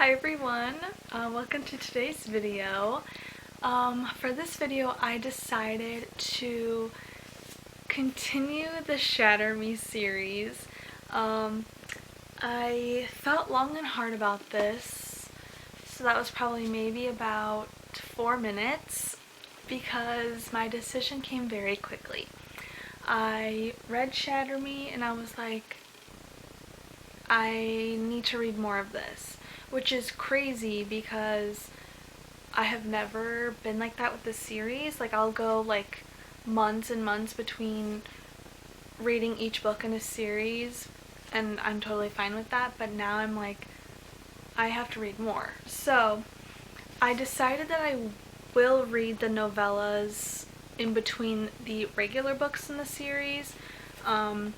Hi everyone, welcome to today's video. For this video I decided to continue the Shatter Me series. I felt long and hard about this, so that was probably maybe about 4 minutes because my decision came very quickly. I read Shatter Me and I was like, I need to read more of this. Which is crazy because I have never been like that with this series. Like, I'll go like months and months between reading each book in a series and I'm totally fine with that, but now I'm like, I have to read more. So I decided that I will read the novellas in between the regular books in the series. I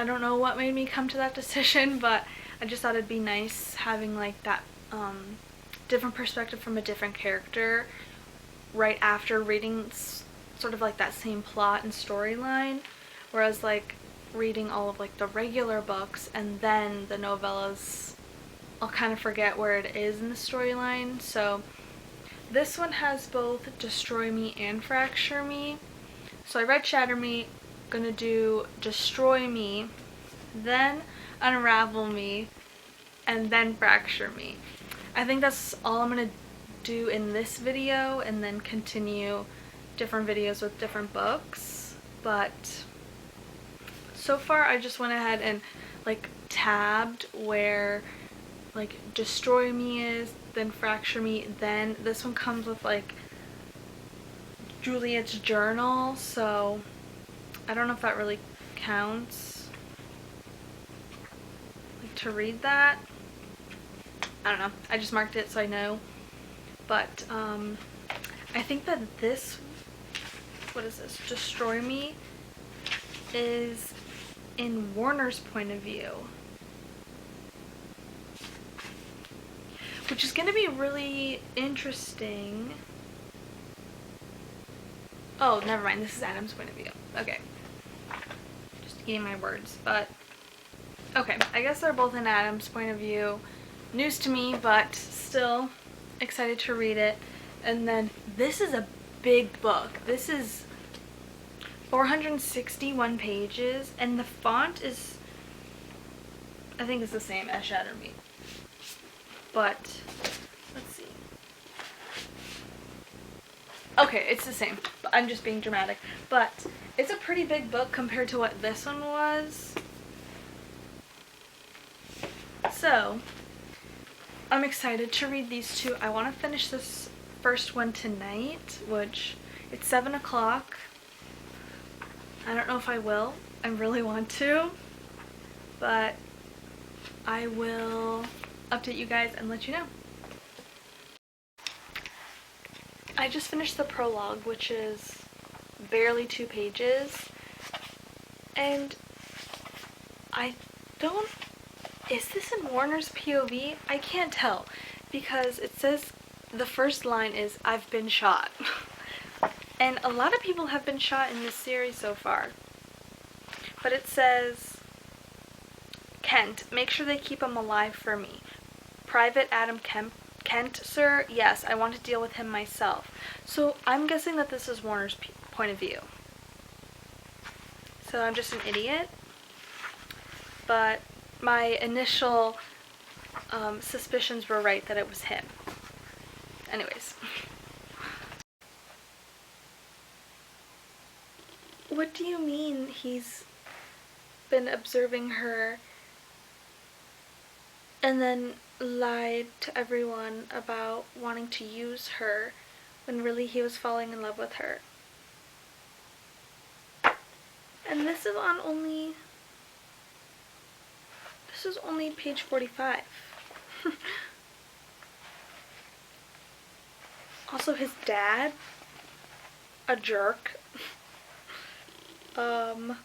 don't know what made me come to that decision, but I just thought it'd be nice having like that different perspective from a different character right after reading sort of like that same plot and storyline, whereas like reading all of like the regular books and then the novellas, I'll kind of forget where it is in the storyline. So this one has both Destroy Me and Fracture Me. So I read Shatter Me, gonna do Destroy Me, then Unravel Me, and then Fracture Me. I think that's all I'm gonna do in this video and then continue different videos with different books. But so far I just went ahead and like tabbed where like Destroy Me is, then Fracture Me, then this one comes with like Juliet's journal, so I don't know if that really counts like to read that. I don't know. I just marked it so I know. But I think that this, what is this? Destroy Me is in Warner's point of view, which is going to be really interesting. Oh, never mind. This is Adam's point of view. Okay. Just eating my words. But, okay. I guess they're both in Adam's point of view. News to me, but still excited to read it. And then this is a big book. This is 461 pages, and the font is, I think it's the same as Shatter Me. But, let's see. Okay, it's the same. I'm just being dramatic. But it's a pretty big book compared to what this one was. So I'm excited to read these two. I want to finish this first one tonight, which it's 7 o'clock. I don't know if I will. I really want to, but I will update you guys and let you know. I just finished the prologue, which is barely 2 pages, and I don't, is this in Warner's POV? I can't tell because it says the first line is, "I've been shot." And a lot of people have been shot in this series so far. But it says, "Kent, make sure they keep him alive for me. Private Adam Kent, sir? Yes, I want to deal with him myself." So I'm guessing that this is Warner's point of view. So I'm just an idiot. But my initial suspicions were right that it was him. Anyways. What do you mean he's been observing her and then lied to everyone about wanting to use her when really he was falling in love with her? And this is only page 45. Also, his dad, a jerk. I'm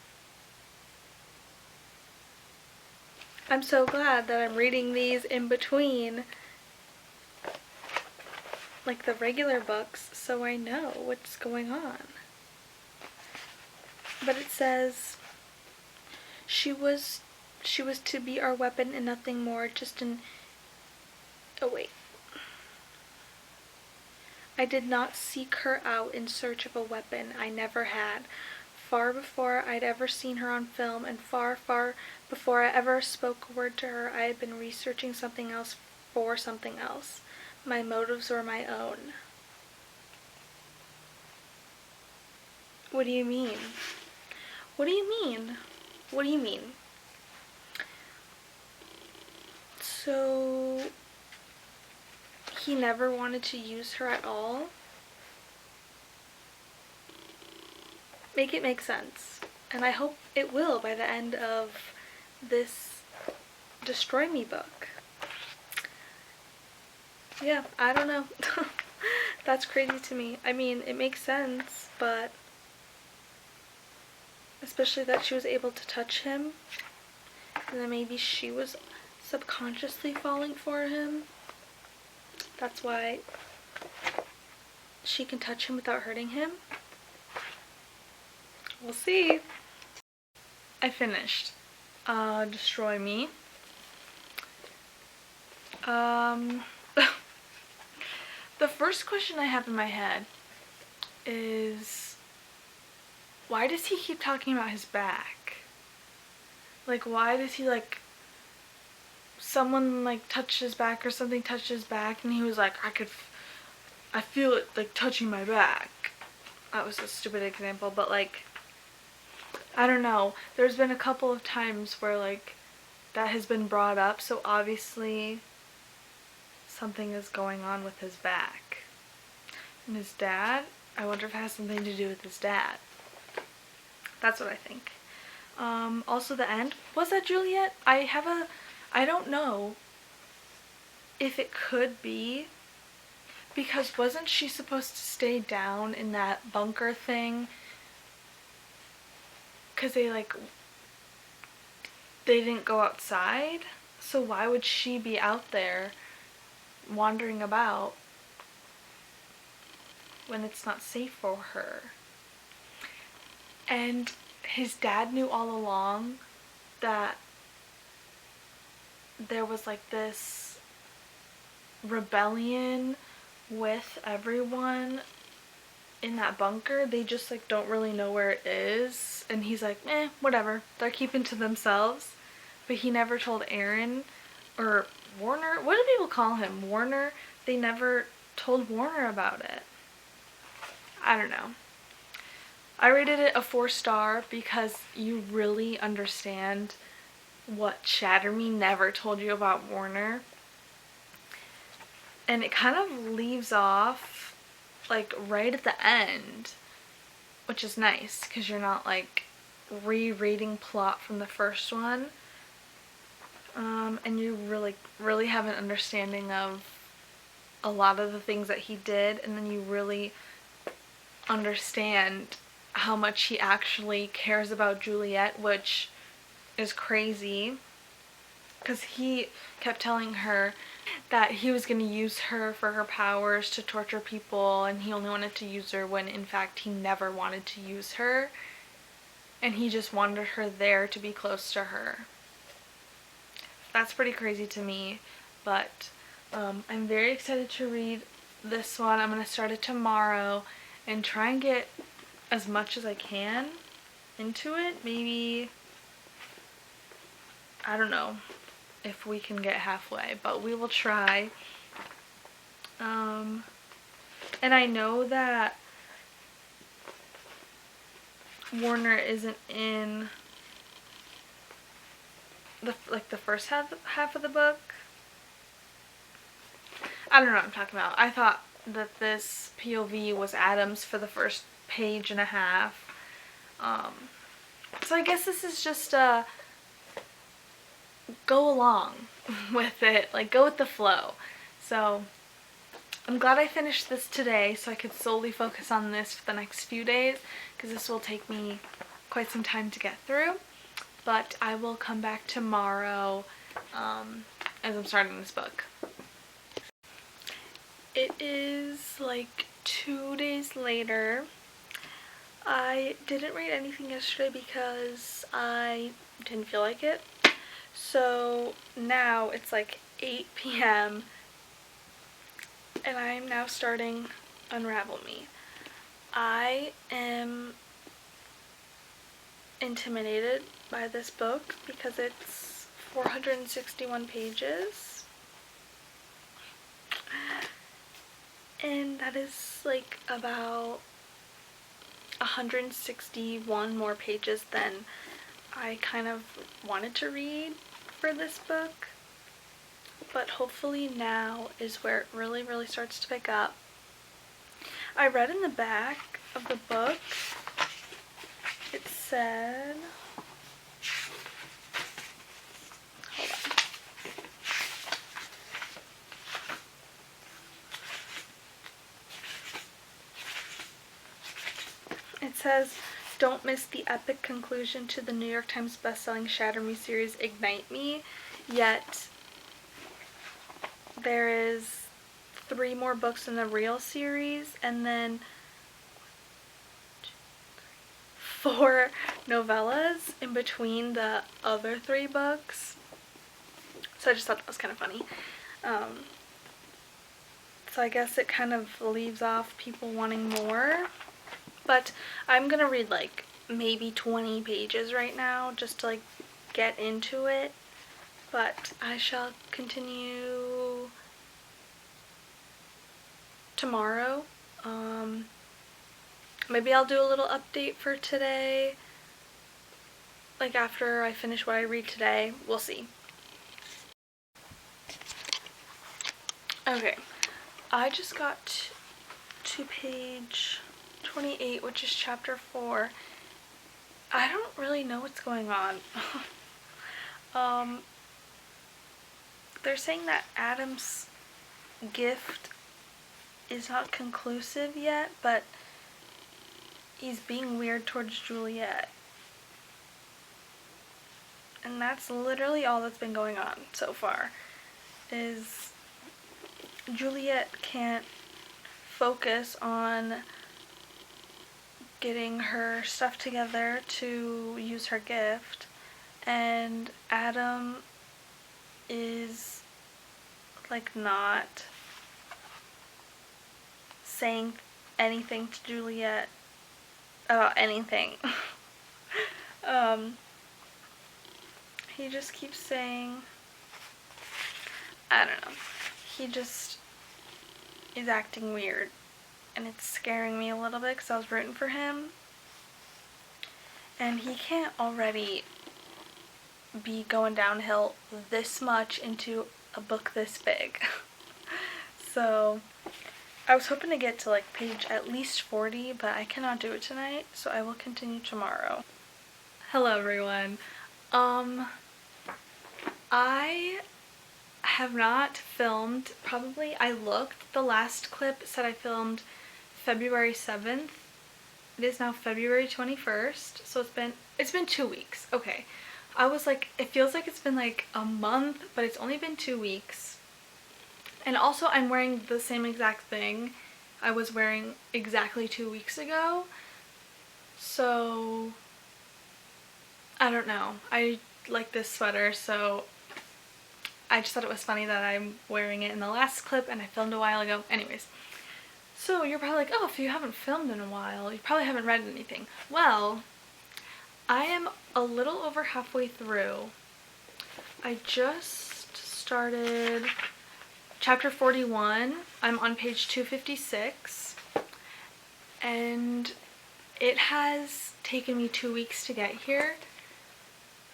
so glad that I'm reading these in between like the regular books so I know what's going on. But it says, she was to be our weapon and nothing more, just an Oh wait. I did not seek her out in search of a weapon. I never had. Far before I'd ever seen her on film, and far, far before I ever spoke a word to her, I had been researching something else for something else. My motives were my own. What do you mean? What do you mean? What do you mean? So, he never wanted to use her at all? Make it make sense. And I hope it will by the end of this Destroy Me book. Yeah, I don't know. That's crazy to me. I mean, it makes sense, but especially that she was able to touch him, and then maybe she was subconsciously falling for him. That's why she can touch him without hurting him. We'll see. I finished Destroy Me. The first question I have in my head is, why does he keep talking about his back? Like, why does he, like, someone, like, touched his back or something touched his back, and he was like, I feel it, like, touching my back. That was a stupid example, but, like, I don't know. There's been a couple of times where, like, that has been brought up, so obviously something is going on with his back. And his dad, I wonder if it has something to do with his dad. That's what I think. Also the end, was that Juliet? I don't know if it could be, because wasn't she supposed to stay down in that bunker thing? Because they didn't go outside, so why would she be out there wandering about when it's not safe for her? And his dad knew all along that there was like this rebellion with everyone in that bunker. They just like don't really know where it is, and he's like, whatever, they're keeping to themselves. But he never told Aaron or Warner. What do people call him? Warner? They never told Warner about it. I don't know. I rated it a 4-star because you really understand what Shatter Me never told you about Warner. And it kind of leaves off like right at the end, which is nice because you're not like rereading plot from the first one. And you really have an understanding of a lot of the things that he did, and then you really understand how much he actually cares about Juliet, which is crazy because he kept telling her that he was going to use her for her powers to torture people, and he only wanted to use her when in fact he never wanted to use her, and he just wanted her there to be close to her. That's pretty crazy to me, but I'm very excited to read this one. I'm going to start it tomorrow and try and get as much as I can into it. Maybe, I don't know if we can get halfway, but we will try. And I know that Warner isn't in the first half of the book. I don't know what I'm talking about. I thought that this POV was Adam's for the first page and a half. So I guess this is just a go along with it, like go with the flow. So I'm glad I finished this today so I could solely focus on this for the next few days, because this will take me quite some time to get through. But I will come back tomorrow as I'm starting this book. It is like 2 days later. I didn't read anything yesterday because I didn't feel like it. So now it's like 8 p.m. and I am now starting Unravel Me. I am intimidated by this book because it's 461 pages. And that is like about 161 more pages than I kind of wanted to read for this book. But hopefully now is where it really, really starts to pick up. I read in the back of the book, it said, hold on. It says, don't miss the epic conclusion to the New York Times bestselling Shatter Me series Ignite Me, yet there is 3 more books in the real series, and then 4 novellas in between the other 3 books. So I just thought that was kind of funny. So I guess it kind of leaves off people wanting more. But I'm gonna read like maybe 20 pages right now just to like get into it. But I shall continue tomorrow. Maybe I'll do a little update for today. Like after I finish what I read today. We'll see. Okay. I just got to page 28, which is chapter 4. I don't really know what's going on. They're saying that Adam's gift is not conclusive yet, but he's being weird towards Juliet. And that's literally all that's been going on so far, is Juliet can't focus on getting her stuff together to use her gift, and Adam is like not saying anything to Juliet about anything. He just keeps saying, I don't know, he just is acting weird, and it's scaring me a little bit because I was rooting for him, and he can't already be going downhill this much into a book this big. So I was hoping to get to like page at least 40, but I cannot do it tonight, so I will continue tomorrow. Hello everyone. I have not filmed, probably, I looked, the last clip said I filmed February 7th. It is now February 21st, so it's been 2 weeks. Okay. I was like, it feels like it's been like a month, but it's only been 2 weeks. And also I'm wearing the same exact thing I was wearing exactly 2 weeks ago. So I don't know. I like this sweater, so I just thought it was funny that I'm wearing it in the last clip and I filmed a while ago. Anyways, so you're probably like, oh, if you haven't filmed in a while, you probably haven't read anything. Well, I am a little over halfway through. I just started chapter 41. I'm on page 256. And it has taken me 2 weeks to get here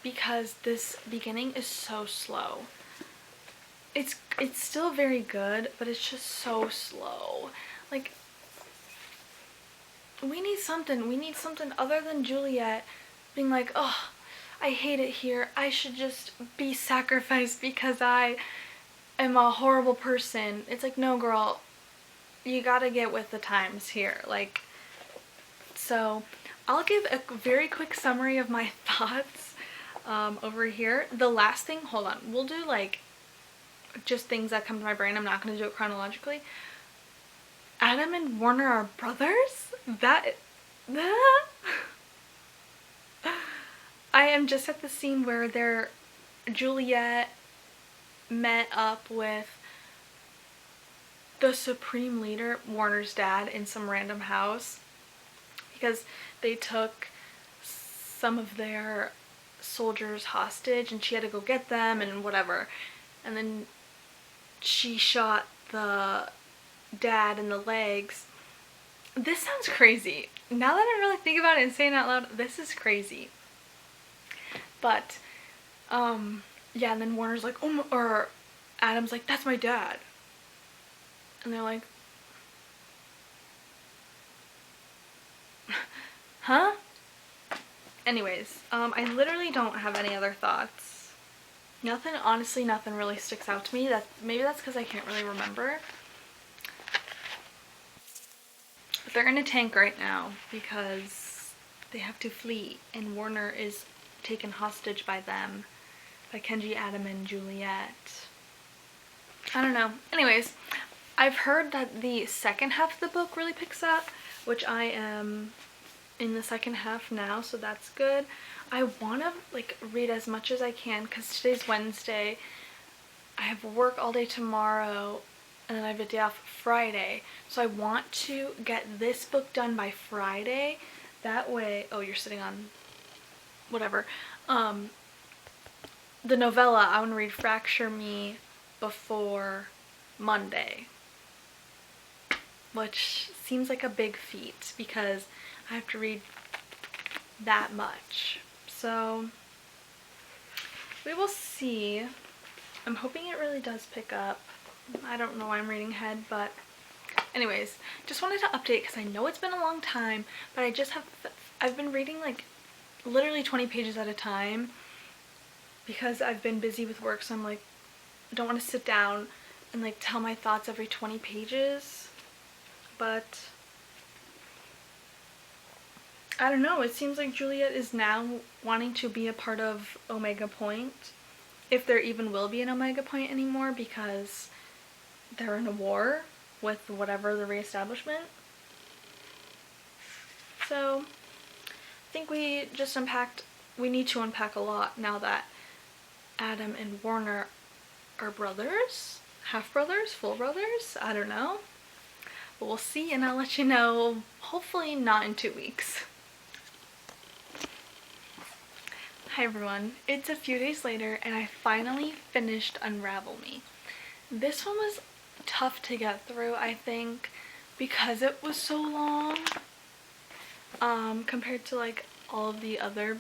because this beginning is so slow. It's still very good, but it's just so slow. Like, we need something other than Juliet being like, oh, I hate it here, I should just be sacrificed because I am a horrible person. It's like, no girl, you gotta get with the times here. Like, so I'll give a very quick summary of my thoughts over here. The last thing, hold on, we'll do like just things that come to my brain. I'm not going to do it chronologically. Adam and Warner are brothers? I am just at the scene where Juliet met up with the supreme leader, Warner's dad, in some random house because they took some of their soldiers hostage and she had to go get them and whatever. And then she shot the dad in the legs. This sounds crazy. Now that I really think about it and saying it out loud, this is crazy. But, yeah, and then Warner's like, oh my, or Adam's like, that's my dad. And they're like, huh? Anyways, I literally don't have any other thoughts. Nothing, honestly, nothing really sticks out to me. Maybe that's because I can't really remember. But they're in a tank right now because they have to flee, and Warner is taken hostage by them, by Kenji, Adam, and Juliet. I don't know. Anyways, I've heard that the second half of the book really picks up, which I am in the second half now, so that's good. I want to like read as much as I can because today's Wednesday. I have work all day tomorrow and then I have a day off Friday, so I want to get this book done by Friday. That way, oh, you're sitting on whatever. The novella, I want to read Fracture Me before Monday, which seems like a big feat because I have to read that much. So we will see. I'm hoping it really does pick up. I don't know why I'm reading ahead, but anyways, just wanted to update because I know it's been a long time, but I've been reading like literally 20 pages at a time because I've been busy with work, so I'm like, I don't want to sit down and like tell my thoughts every 20 pages, but I don't know, it seems like Juliet is now wanting to be a part of Omega Point, if there even will be an Omega Point anymore, because they're in a war with whatever the reestablishment. So I think we need to unpack a lot now that Adam and Warner are brothers, half brothers, full brothers, I don't know. But we'll see, and I'll let you know, hopefully not in 2 weeks. Hi everyone, it's a few days later and I finally finished Unravel Me. This one was tough to get through, I think, because it was so long, compared to like all of the other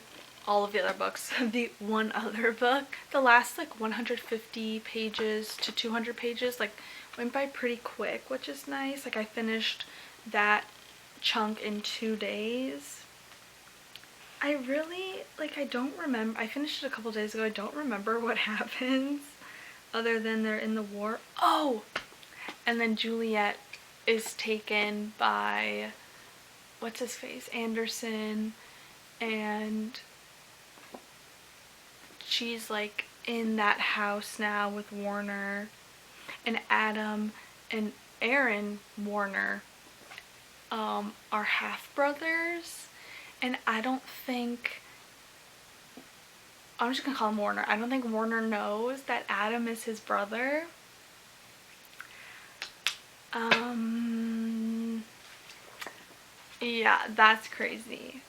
books. The one other book, the last like 150 pages to 200 pages like went by pretty quick, which is nice. Like I finished that chunk in 2 days. I really, like, I don't remember, I finished it a couple days ago, I don't remember what happens other than they're in the war. Oh! And then Juliet is taken by, what's his face, Anderson, and she's like in that house now with Warner, and Adam and Aaron Warner are half brothers. And I don't think, I'm just gonna call him Warner. I don't think Warner knows that Adam is his brother. Yeah, that's crazy.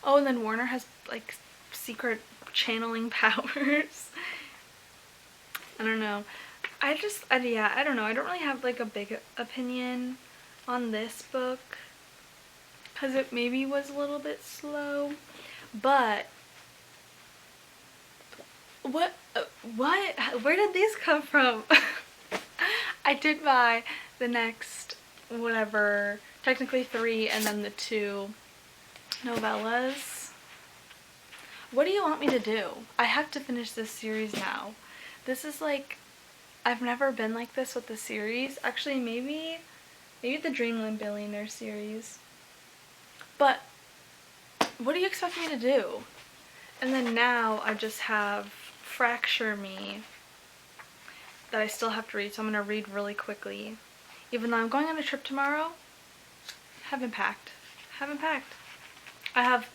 Oh, and then Warner has like secret channeling powers. I don't know. Yeah, I don't know. I don't really have like a big opinion on this book, because it maybe was a little bit slow, but what, where did these come from? I did buy the next, whatever, technically 3 and then the 2 novellas. What do you want me to do? I have to finish this series now. This is like, I've never been like this with the series. Actually, maybe the Dreamland Billionaire series. But what do you expect me to do? And then now I just have Fracture Me that I still have to read, so I'm going to read really quickly. Even though I'm going on a trip tomorrow, haven't packed. I have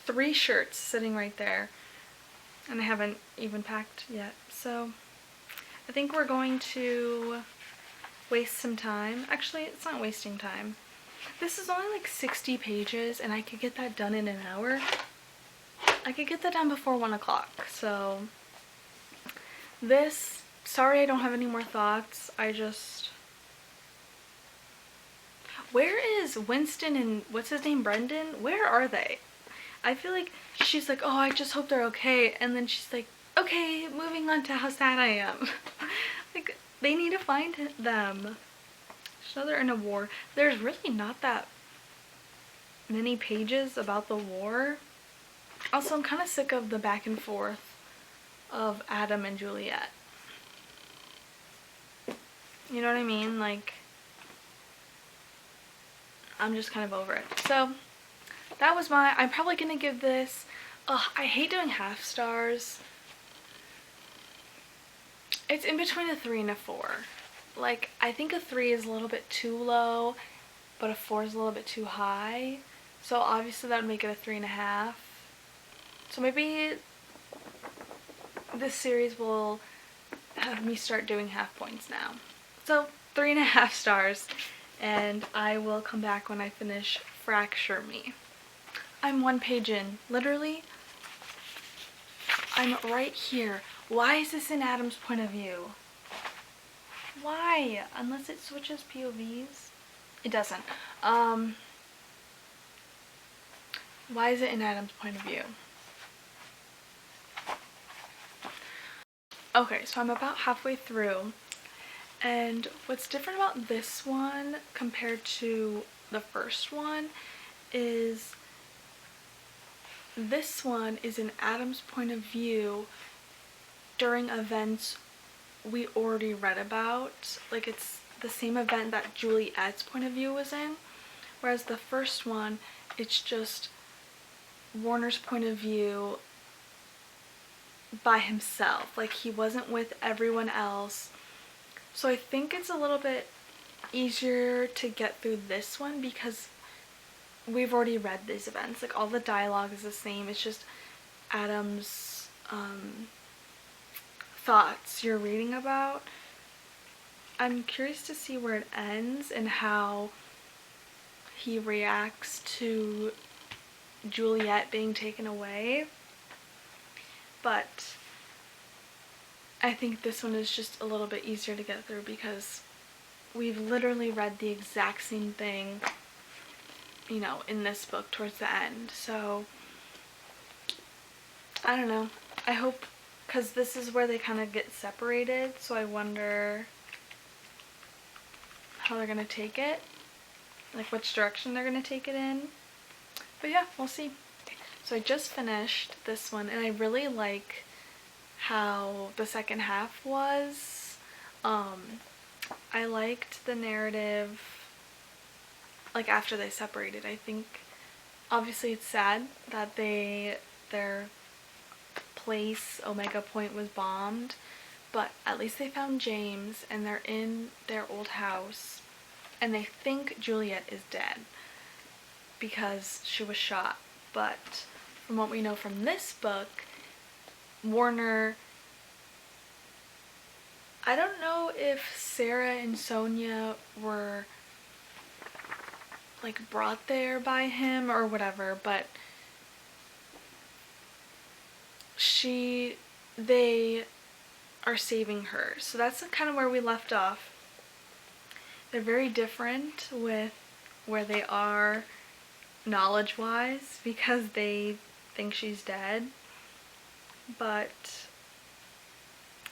3 shirts sitting right there, and I haven't even packed yet. So I think we're going to waste some time. Actually, it's not wasting time. This is only like 60 pages and I could get that done in an hour. I could get that done before 1 o'clock. So this, sorry I don't have any more thoughts. Where is Winston and what's his name, Brendan? Where are they? I feel like she's like, oh, I just hope they're okay. And then she's like, okay, moving on to how sad I am. Like, they need to find them. So they're in a war. There's really not that many pages about the war. Also, I'm kind of sick of the back and forth of Adam and Juliet. You know what I mean? Like, I'm just kind of over it. So that was I'm probably gonna give this, I hate doing half stars. It's in between a 3 and a 4. Like, I think a 3 is a little bit too low, but a 4 is a little bit too high. So obviously that would make it a 3.5. So maybe this series will have me start doing half points now. So 3.5 stars, and I will come back when I finish Fracture Me. I'm 1 page in. Literally, I'm right here. Why is this in Adam's point of view? Why? Unless it switches POVs? It doesn't. Why is it in Adam's point of view? Okay, so I'm about halfway through, and what's different about this one compared to the first one is this one is in Adam's point of view during events we already read about. Like, it's the same event that Juliet's point of view was in, whereas the first one, it's just Warner's point of view by himself. Like, he wasn't with everyone else. So I think it's a little bit easier to get through this one because we've already read these events. Like, all the dialogue is the same. It's just Adam's thoughts you're reading about. I'm curious to see where it ends and how he reacts to Juliet being taken away. But I think this one is just a little bit easier to get through because we've literally read the exact same thing, you know, in this book towards the end. So I don't know. I hope, because this is where they kind of get separated, so I wonder how they're gonna take it, like which direction they're gonna take it in. But yeah, we'll see. So I just finished this one, and I really like how the second half was. I liked the narrative, like, after they separated. I think obviously it's sad that their place, Omega Point, was bombed, but at least they found James and they're in their old house and they think Juliet is dead because she was shot. But from what we know from this book, Warner, I don't know if Sarah and Sonia were like brought there by him or whatever, but they are saving her. So that's kind of where we left off. They're very different with where they are knowledge-wise because they think she's dead. But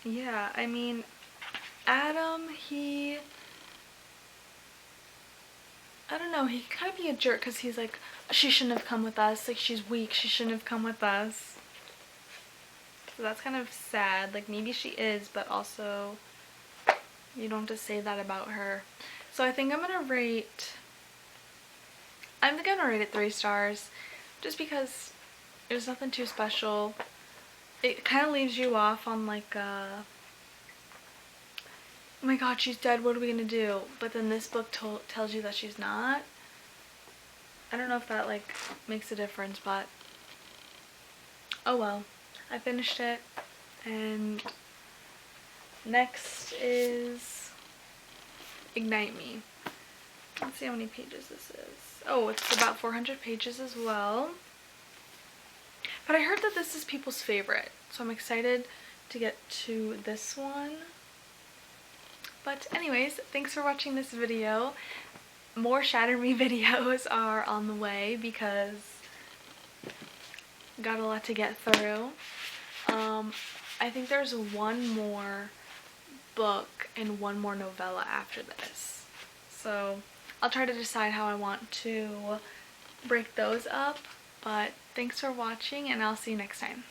yeah, I mean, Adam, I don't know, he kind of be a jerk because he's like, she shouldn't have come with us, like, she's weak, she shouldn't have come with us. So that's kind of sad. Like, maybe she is, but also you don't have to say that about her. So I think I'm gonna rate it 3 stars just because there's nothing too special. It kind of leaves you off on like oh my god, she's dead, what are we gonna do? But then this book tells you that she's not. I don't know if that like makes a difference, but oh well. I finished it, and next is ignite me. Let's see how many pages this is. Oh, it's about 400 pages as well. But I heard that this is people's favorite, so I'm excited to get to this one. But anyways, thanks for watching this video. More Shatter Me videos are on the way because got a lot to get through. I think there's one more book and one more novella after this. So I'll try to decide how I want to break those up. But thanks for watching, and I'll see you next time.